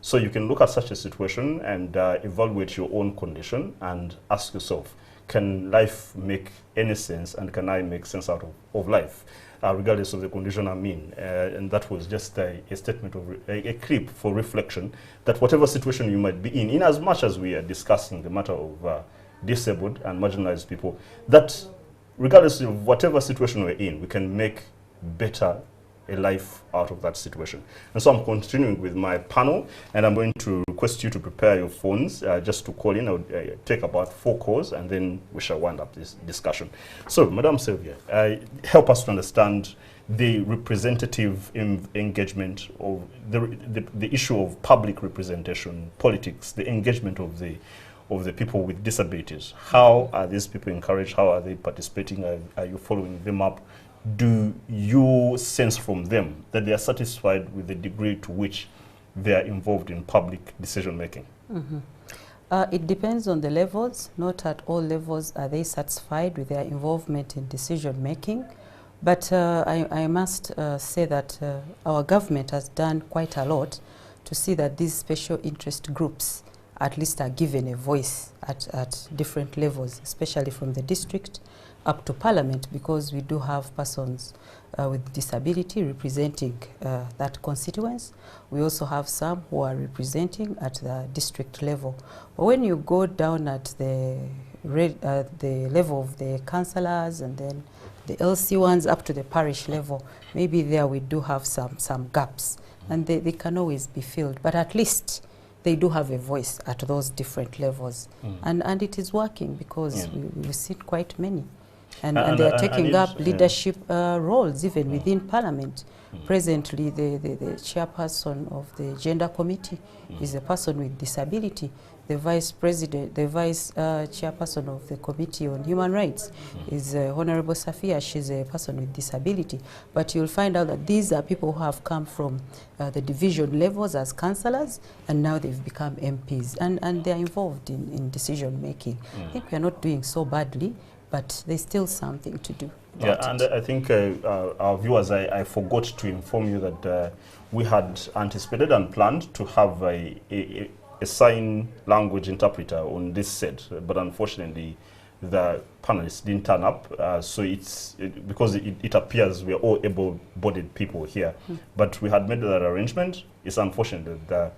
So you can look at such a situation and evaluate your own condition and ask yourself, can life make any sense, and can I make sense out of life, regardless of the condition I'm in? And that was just a statement of a clip for reflection, that whatever situation you might be in as much as we are discussing the matter of disabled and marginalized people, that regardless of whatever situation we're in, we can make better a life out of that situation. And so I'm continuing with my panel, and I'm going to request you to prepare your phones just to call in. I'll take about 4 calls, and then we shall wind up this discussion. So, Madam Sylvia, help us to understand the representative engagement of the issue of public representation, politics, the engagement of the people with disabilities. How are these people encouraged? How are they participating? Are you following them up? Do you sense from them that they are satisfied with the degree to which they are involved in public decision making? It depends on the levels. Not at all levels are they satisfied with their involvement in decision making. But I must say that our government has done quite a lot to see that these special interest groups at least are given a voice at different levels, especially from the district up to Parliament, because we do have persons with disability representing that constituents. We also have some who are representing at the district level. But when you go down at the level of the councillors and then the LC ones up to the parish level, maybe there we do have some gaps, and they can always be filled. But at least they do have a voice at those different levels. And it is working, because we've seen quite many. And they are taking up leadership roles even within Parliament. Presently, the chairperson of the Gender Committee is a person with disability. The vice chairperson of the Committee on Human Rights is Honorable Safia. She's a person with disability. But you'll find out that these are people who have come from the division levels as councillors, and now they've become MPs, and they're involved in decision making. I think we're not doing so badly, but there's still something to do. And I think our viewers, I forgot to inform you that we had anticipated and planned to have a sign language interpreter on this set, but unfortunately the panelists didn't turn up, so because it appears we are all able-bodied people here, but we had made that arrangement. It's unfortunate that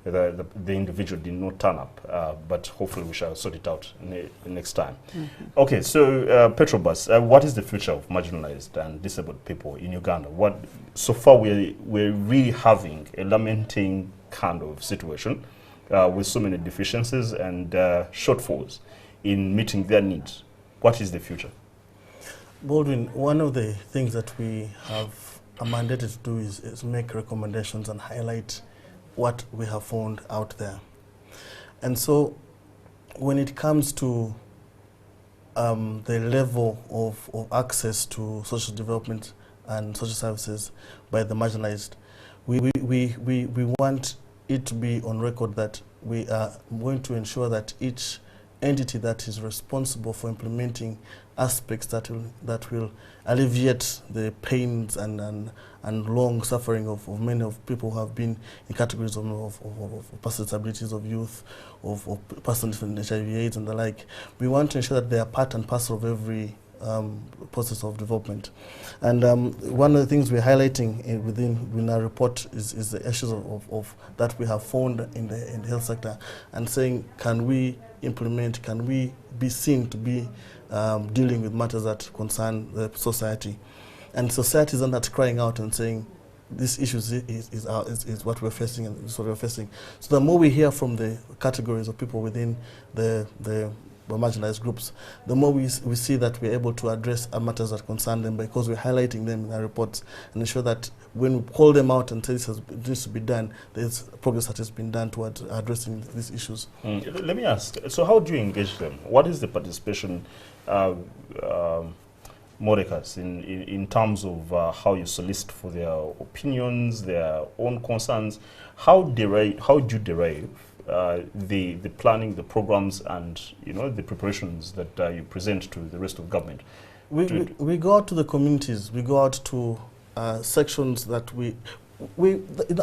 the individual did not turn up, but hopefully we shall sort it out next time. Okay, so Petrobus, what is the future of marginalized and disabled people in Uganda? So far we're really having a lamenting kind of situation with so many deficiencies and shortfalls in meeting their needs. What is the future? Baldwin, one of the things that we have mandated to do is make recommendations and highlight what we have found out there. And so when it comes to the level of access to social development and social services by the marginalized, we want it to be on record that we are going to ensure that each entity that is responsible for implementing aspects that will alleviate the pains and long suffering of many of people who have been in categories of personal disabilities, of youth, of persons with HIV/AIDS and the like. We want to ensure that they are part and parcel of every process of development. And one of the things we're highlighting within our report is the issues of that we have found in the health sector, and saying, can we implement, can we be seen to be dealing with matters that concern the society? And society is not crying out and saying, this issue is what we're facing, and this is what we're facing. So the more we hear from the categories of people within the marginalized groups, the more we see that we're able to address matters that concern them, because we're highlighting them in our reports and ensure that when we call them out and say this needs to be done, there's progress that has been done towards addressing these issues. Let me ask, so how do you engage them? What is the participation Modekas in terms of how you solicit for their opinions, their own concerns? How do you derive the planning, the programs, and the preparations that you present to the rest of government? We go out to the communities. We go out to sections that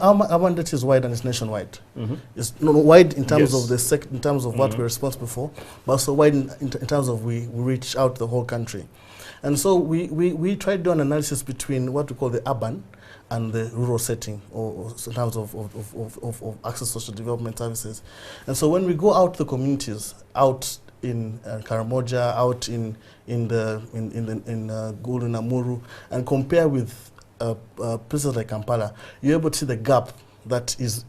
our mandate is wide and it's nationwide. It's wide in terms Yes. of in terms of what we're responsible for, but also wide in terms of we reach out the whole country. And so we try to do an analysis between what we call the urban and the rural setting, or in terms of access to social development services. And so when we go out to the communities, out in Karamoja, out in Gulu, Namuru, and compare with places like Kampala, you're able to see the gap that is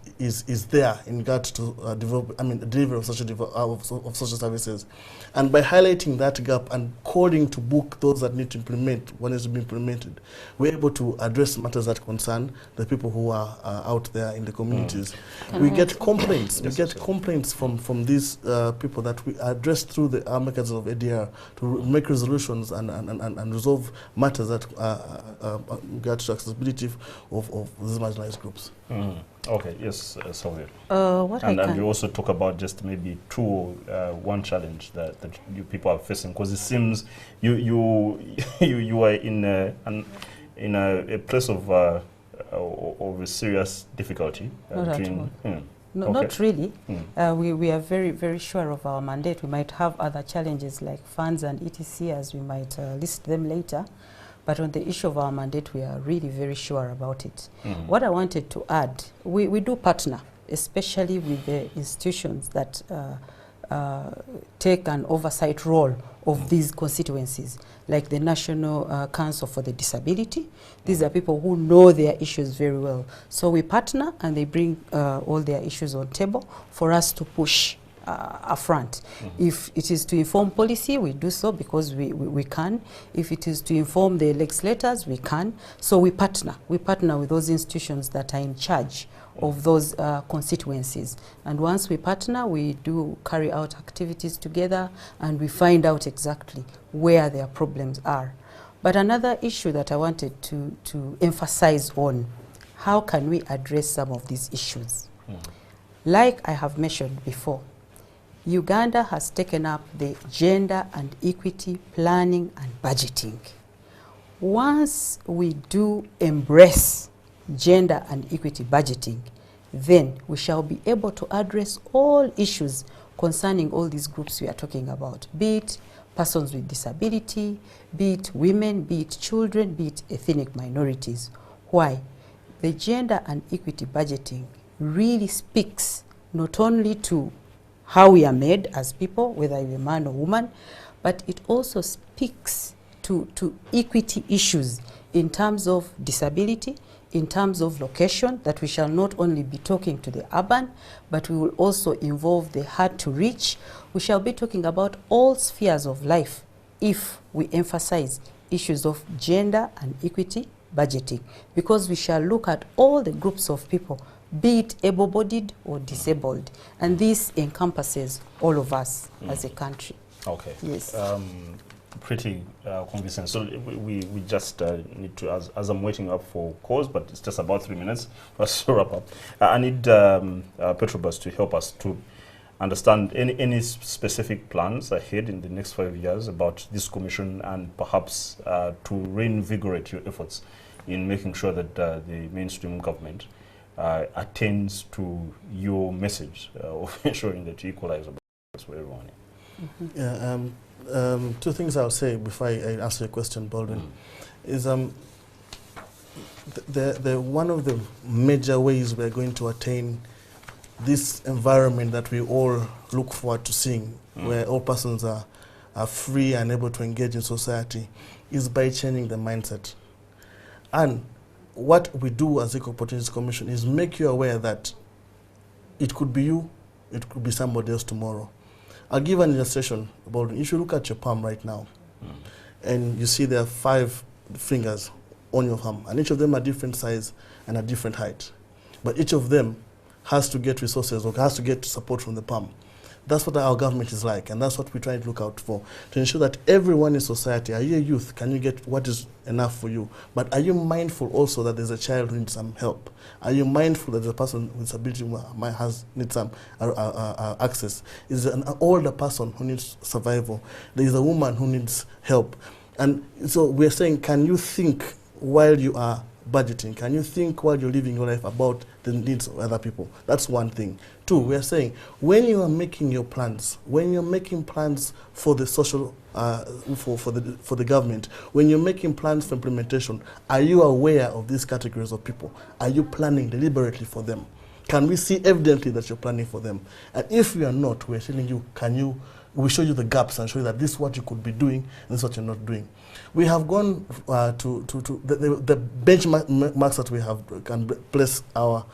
there in regards to delivery of social services. And by highlighting that gap and calling to book those that need to implement what needs to be implemented, we're able to address matters that concern the people who are out there in the communities. We get complaints. We get complaints from these people that we address through the mechanisms of ADR to make resolutions and resolve matters that regard to accessibility of these marginalized groups. Okay, yes, Sylvia. And you also talk about just maybe one challenge that you people are facing, because it seems you are in a place of a serious difficulty. Not really. We are very, very sure of our mandate. We might have other challenges like funds and etc., as we might list them later. But on the issue of our mandate, we are really very sure about it. What I wanted to add, we do partner, especially with the institutions that take an oversight role of these constituencies, like the National Council for the Disability. These are people who know their issues very well. So we partner and they bring all their issues on table for us to push affront. If it is to inform policy, we do so because we can. If it is to inform the legislators, we can. So we partner. We partner with those institutions that are in charge of those constituencies. And once we partner, we do carry out activities together and we find out exactly where their problems are. But another issue that I wanted to emphasize on, how can we address some of these issues? Like I have mentioned before, Uganda has taken up the gender and equity planning and budgeting. Once we do embrace gender and equity budgeting, then we shall be able to address all issues concerning all these groups we are talking about, be it persons with disability, be it women, be it children, be it ethnic minorities. Why? The gender and equity budgeting really speaks not only to how we are made as people, whether you're a man or woman, but it also speaks to equity issues in terms of disability, in terms of location, that we shall not only be talking to the urban, but we will also involve the hard to reach. We shall be talking about all spheres of life if we emphasize issues of gender and equity budgeting, because we shall look at all the groups of people, be it able-bodied or disabled, and this encompasses all of us as a country. Okay. Yes. Pretty convincing. So we just need to, as I'm waiting up for calls, but it's just about 3 minutes for us to wrap up. I need Petrobras to help us to understand any specific plans ahead in the next 5 years about this commission, and perhaps to reinvigorate your efforts in making sure that the mainstream government attains to your message of ensuring that you equalize for everyone. Yeah, two things I'll say before I answer your question, Baldwin, is one of the major ways we're going to attain this environment that we all look forward to seeing, where all persons are free and able to engage in society, is by changing the mindset. And what we do as Equal Opportunities Commission is make you aware that it could be you, it could be somebody else tomorrow. I'll give an illustration about it. If you look at your palm right now, and you see there are 5 fingers on your palm, and each of them are different size and a different height, but each of them has to get resources or has to get support from the palm. That's what our government is like, and that's what we try to look out for, to ensure that everyone in society, are you a youth, can you get what is enough for you? But are you mindful also that there's a child who needs some help? Are you mindful that there's a person with disability who needs some access? Is there an older person who needs survival? There is a woman who needs help. And so we're saying, can you think while you are budgeting? Can you think while you're living your life about the needs of other people? That's one thing. Two, we are saying, when you are making your plans, when you're making plans for the social, for the government, when you're making plans for implementation, are you aware of these categories of people? Are you planning deliberately for them? Can we see evidently that you're planning for them? And if we are not, we're telling you, we show you the gaps and show you that this is what you could be doing, and this is what you're not doing. We have gone to the benchmarks that we have can place our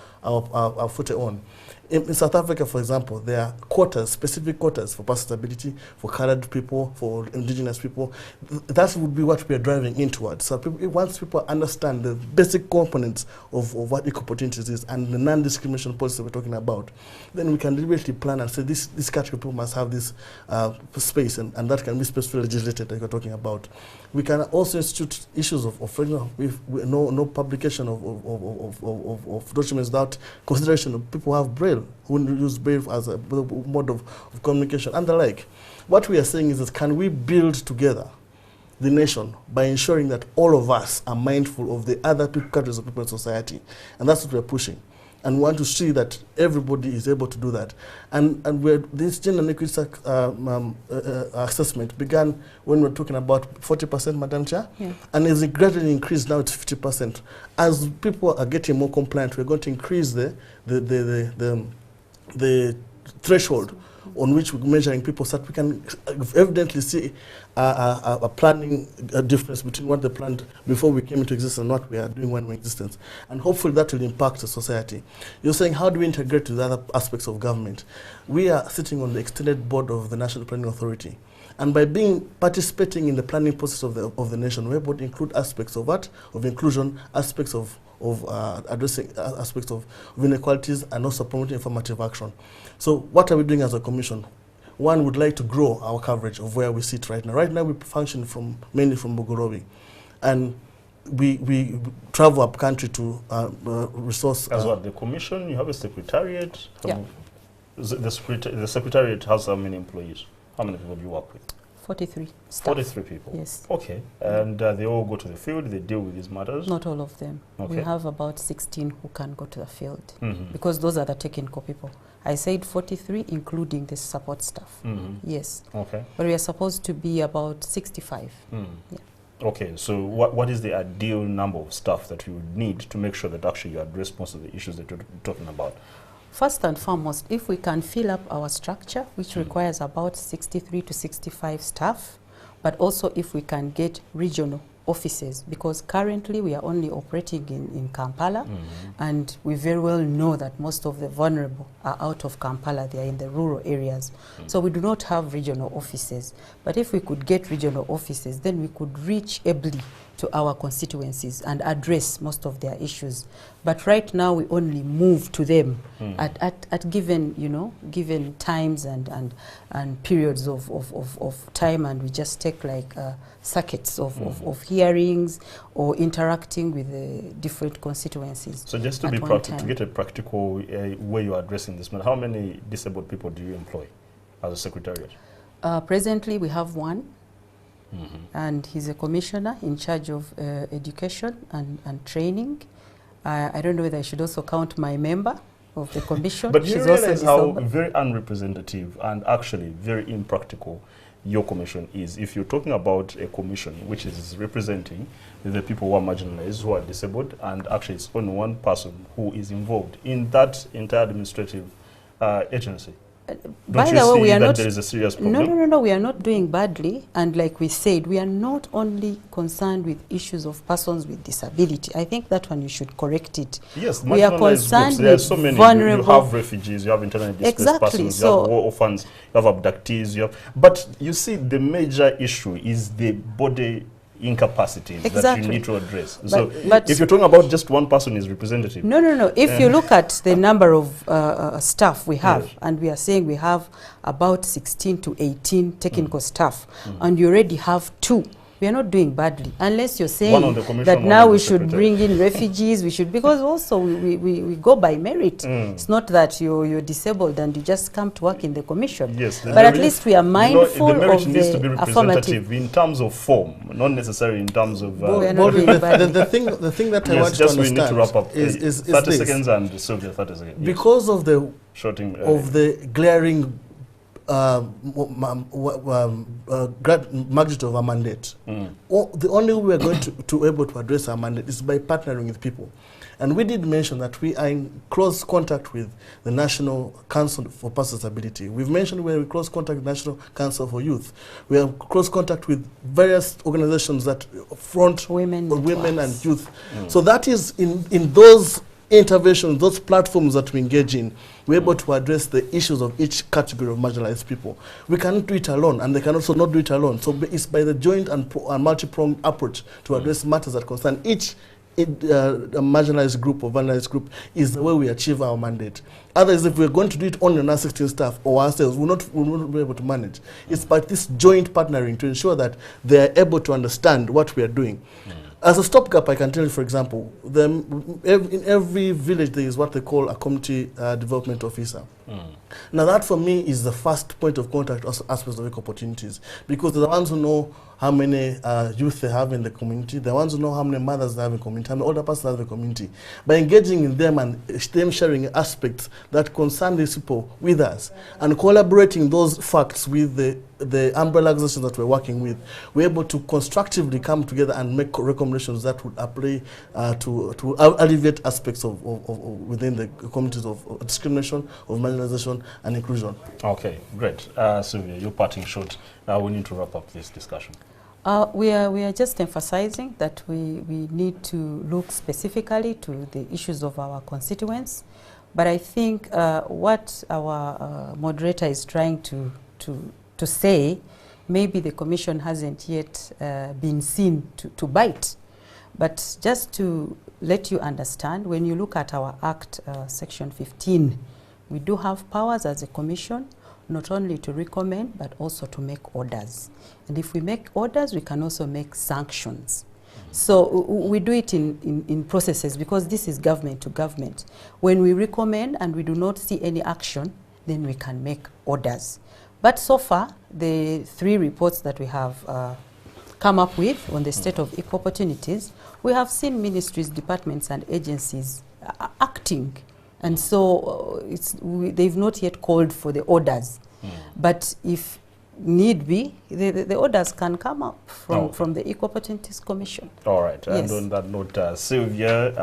foot on. In South Africa, for example, there are quotas, specific quotas for person with disability, for colored people, for indigenous people. That would be what we are driving in towards. So once people understand the basic components of what equal opportunities is and the non-discrimination policy we're talking about, then we can deliberately plan and say this category of people must have this space, and that can be specifically legislated that you're talking about. We can also institute issues of for example, no publication of documents without consideration of people who have Braille, who use Braille as a mode of communication and the like. What we are saying is that can we build together the nation by ensuring that all of us are mindful of the other categories of people in society, and that's what we're pushing. And we want to see that everybody is able to do that. And this gender equity assessment began when we were talking about 40%, Madam Chair, and it's gradually increased, now it's 50%. As people are getting more compliant, we're going to increase the threshold on which we're measuring people so that we can evidently see a planning difference between what they planned before we came into existence and what we are doing when we're in existence. And hopefully that will impact the society. You're saying, how do we integrate with other aspects of government? We are sitting on the extended board of the National Planning Authority. And by participating in the planning process of the nation, we're able to include aspects of what? Of inclusion, aspects of addressing aspects of inequalities, and also promoting affirmative action. So what are we doing as a commission? One would like to grow our coverage of where we sit right now. Right now we function mainly from Bogorobi, and we travel up country to resource. As what, the commission, you have a secretariat? Yeah. The secretariat has how many employees? How many people do you work with? 43 staff. 43 people? Yes. Okay. And they all go to the field, they deal with these matters? Not all of them. Okay. We have about 16 who can go to the field, because those are the technical people. I said 43, including the support staff. Yes. Okay. But we are supposed to be about 65. Yeah. Okay, so what is the ideal number of staff that you would need to make sure that actually you address most of the issues that you're talking about? First and foremost, if we can fill up our structure, which requires about 63 to 65 staff, but also if we can get regional offices, because currently we are only operating in Kampala, and we very well know that most of the vulnerable are out of Kampala, they are in the rural areas. So we do not have regional offices. But if we could get regional offices, then we could reach ably to our constituencies and address most of their issues. But right now we only move to them at given, given times and periods of time, and we just take like circuits of hearings or interacting with the different constituencies. So just to be practical, to get a practical way you're addressing this matter, how many disabled people do you employ as a secretariat? Presently we have one. And he's a commissioner in charge of education and training. I don't know whether I should also count my member of the commission. But you realize how very unrepresentative and actually very impractical your commission is. If you're talking about a commission which is representing the people who are marginalized, who are disabled, and actually it's only one person who is involved in that entire administrative agency. By the way, we are not. There is a serious problem? No, we are not doing badly. And like we said, we are not only concerned with issues of persons with disability. I think that one you should correct it. Yes, we are concerned with so many vulnerable. You have refugees, you have internally displaced persons, you have war orphans, you have abductees, but you see, the major issue is the body incapacity that you need to address. But if you're talking about just one person is representative. No. If you look at the number of staff we have, and we are saying we have about 16 to 18 technical staff, and you already have 2. We are not doing badly, unless you're One on saying the commission, that one now on we the should secretary. bring in refugees, we should, because also we go by merit. It's not that you're disabled and you just come to work in the commission. Yes, But at least we are mindful the merit of needs to be the affirmative. representative in terms of form, not necessarily in terms of. We are not Baldwin, doing the badly. thing that I Yes, want to just we understand need to wrap up. is 30 this. seconds and Sylvia, 30 seconds. Yes. Because of the Shorting, glaring magnitude of our mandate, the only way we are going to able to address our mandate is by partnering with people. And we did mention that we are in close contact with the National Council for Persons with Disability. We've mentioned we're in close contact with the National Council for Youth. We have close contact with various organizations that front women and youth. So that is in those interventions, those platforms that we engage in, we're able to address the issues of each category of marginalized people. We cannot do it alone, and they can also not do it alone. So it's by the joint and multi-pronged approach to address matters that concern each a marginalized group or vulnerable group is the way we achieve our mandate. Otherwise, if we're going to do it only on our 16 staff or ourselves, we'll not be able to manage. It's by this joint partnering to ensure that they are able to understand what we are doing. As a stopgap, I can tell you, for example, in every village there is what they call a community development officer. Now that for me is the first point of contact aspects of equal opportunities, because they're the ones who know how many youth they have in the community, the ones who know how many mothers they have in the community, how many older persons they have in the community. By engaging in them and them sharing aspects that concern these people with us and collaborating those facts with the umbrella organizations that we're working with, we're able to constructively come together and make recommendations that would apply to alleviate aspects of within the communities of discrimination, of marginalization and inclusion. Okay, great. Sylvia, you're parting short. We need to wrap up this discussion. We are just emphasizing that we need to look specifically to the issues of our constituents. But I think what our moderator is trying to say, maybe the Commission hasn't yet been seen to bite. But just to let you understand, when you look at our Act, Section 15, we do have powers as a Commission, not only to recommend, but also to make orders. And if we make orders, we can also make sanctions. So we do it in processes, because this is government to government. When we recommend and we do not see any action, then we can make orders. But so far, the 3 reports that we have come up with on the state of equal opportunities, we have seen ministries, departments and agencies acting. And so they've not yet called for the orders. But if need be, the orders can come up from the Equal Opportunities Commission. All right. Yes. And on that note, Sylvia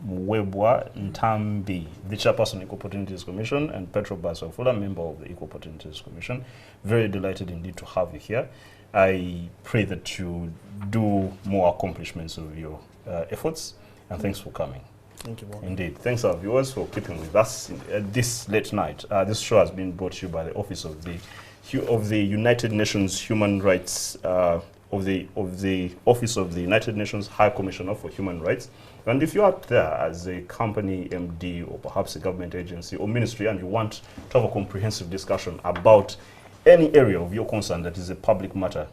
Mwebwa Ntambi, the chairperson of the Equal Opportunities Commission, and Petro Baswafula, member of the Equal Opportunities Commission, very delighted indeed to have you here. I pray that you do more accomplishments of your efforts, and thanks for coming. Thank you, Bob. Indeed. Thanks our viewers for keeping with us this late night. This show has been brought to you by the Office of the United Nations Human Rights, of the Office of the United Nations High Commissioner for Human Rights. And if you're out there as a company MD or perhaps a government agency or ministry and you want to have a comprehensive discussion about any area of your concern that is a public matter,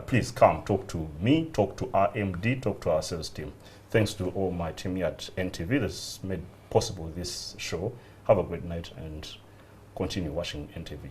please come talk to me, talk to our MD, talk to our sales team. Thanks to all my team here at NTV that's made possible this show. Have a great night and continue watching NTV.